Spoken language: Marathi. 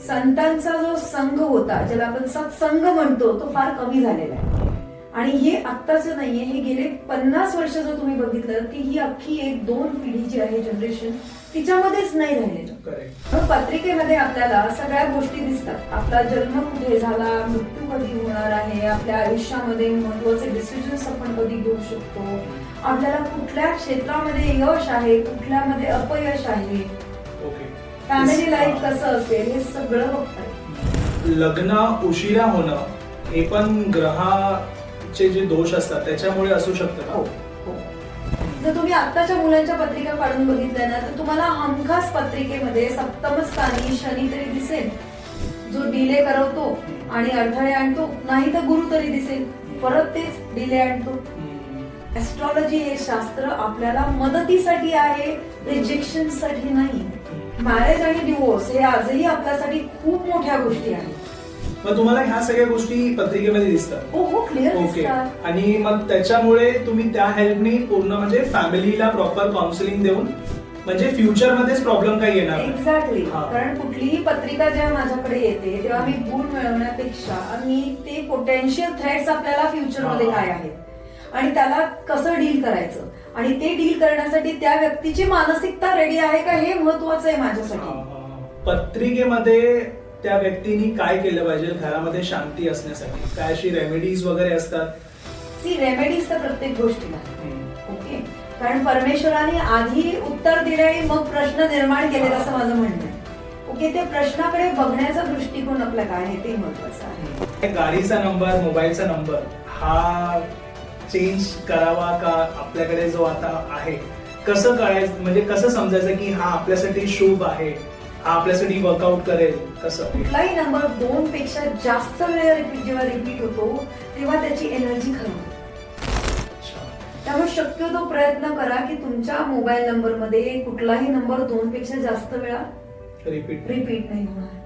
संतांचा जो संघ होता, ज्याला आपण सत्संग म्हणतो, तो फार कमी झालेला आहे. आणि हे आत्ताच नाहीये, हे गेले 50 वर्ष जर तुम्ही बघितलं की ही अख्खी एक 2 पिढी जी आहे जनरेशन, तिच्यामध्येच नाही राहिलेलं. पत्रिकेमध्ये आपल्याला सगळ्या गोष्टी दिसतात. आपला जन्म कुठे झाला, मृत्यू कधी होणार आहे, आपल्या आयुष्यामध्ये महत्वाचे डिसिजन्स आपण कधी घेऊ शकतो, आपल्याला कुठल्या क्षेत्रामध्ये यश आहे, कुठल्यामध्ये अपयश आहे, फॅमिली लाईफ कसं असेल, हे सगळं बघतात. लग्न उशिरा होणं हे पण ग्रहाचे जे दोष असतात त्याच्यामुळे असू शकतं. हो. जर तुम्ही आत्ताच्या मुलांच्या पत्रिका काढून बघितल्या ना, तर तुम्हाला हमखास पत्रिकेमध्ये सप्तम स्थानी शनी तरी दिसेल, जो डिले करवतो आणि अडथळे आणतो, नाही तर गुरु तरी दिसेल, परत तेच डिले आणतो. ऍस्ट्रॉलॉजी हे शास्त्र आपल्याला मदतीसाठी आहे, रिजेक्शन साठी नाही. मॅरेज आणि डिवोर्स हे आजही आपल्यासाठी खूप मोठ्या गोष्टी आहेत. मग तुम्हाला ह्या सगळ्या गोष्टी पत्रिकेमध्ये दिसतात? हो, क्लिअर ओके. आणि मग त्याच्यामुळे तुम्ही त्या हेल्पनी पूर्ण म्हणजे फॅमिलीला प्रॉपर काउन्सिलिंग देऊन म्हणजे फ्युचर मध्येच प्रॉब्लेम काही येणार नाही. एक्झॅक्टली. कारण कुठलीही पत्रिका जेव्हा माझ्याकडे येते तेव्हा मी गुण मिळवण्यापेक्षा मी ते पोटेन्शियल थ्रेट्स आपल्याला फ्युचर मध्ये काय आहेत आणि त्याला कसं डील करायचं आणि ते डील करण्यासाठी त्या व्यक्तीची मानसिकता रेडी आहे का, हे महत्वाचं आहे माझ्यासाठी. पत्रिकेमध्ये त्या व्यक्तीने काय केलं पाहिजे घरामध्ये शांती असण्यासाठी? काय अशी रेमेडीज वगैरे असतात? रेमेडीज तर प्रत्येक गोष्टीला. ओके. कारण परमेश्वराने आधी उत्तर दिले आणि मग प्रश्न निर्माण केले असं माझं म्हणणं आहे. ओके. ते प्रश्नाकडे बघण्याचा दृष्टिकोन आपला काय आहे ते महत्वाचं आहे. गाडीचा नंबर, मोबाईलचा नंबर हा चेंज करावा का? आपल्याकडे जो आता आहे कसं कळायचं, म्हणजे कसं समजायचं की हा आपल्यासाठी शुभ आहे, हा आपल्यासाठी वर्कआउट करेल? कसं? कुठलाही नंबर 2 पेक्षा जास्त वेळ जेव्हा रिपीट होतो तेव्हा त्याची एनर्जी खराब. त्यामुळे शक्यतो प्रयत्न करा की तुमच्या मोबाईल नंबर मध्ये कुठलाही नंबर 2 पेक्षा जास्त वेळा रिपीट नाही होणार.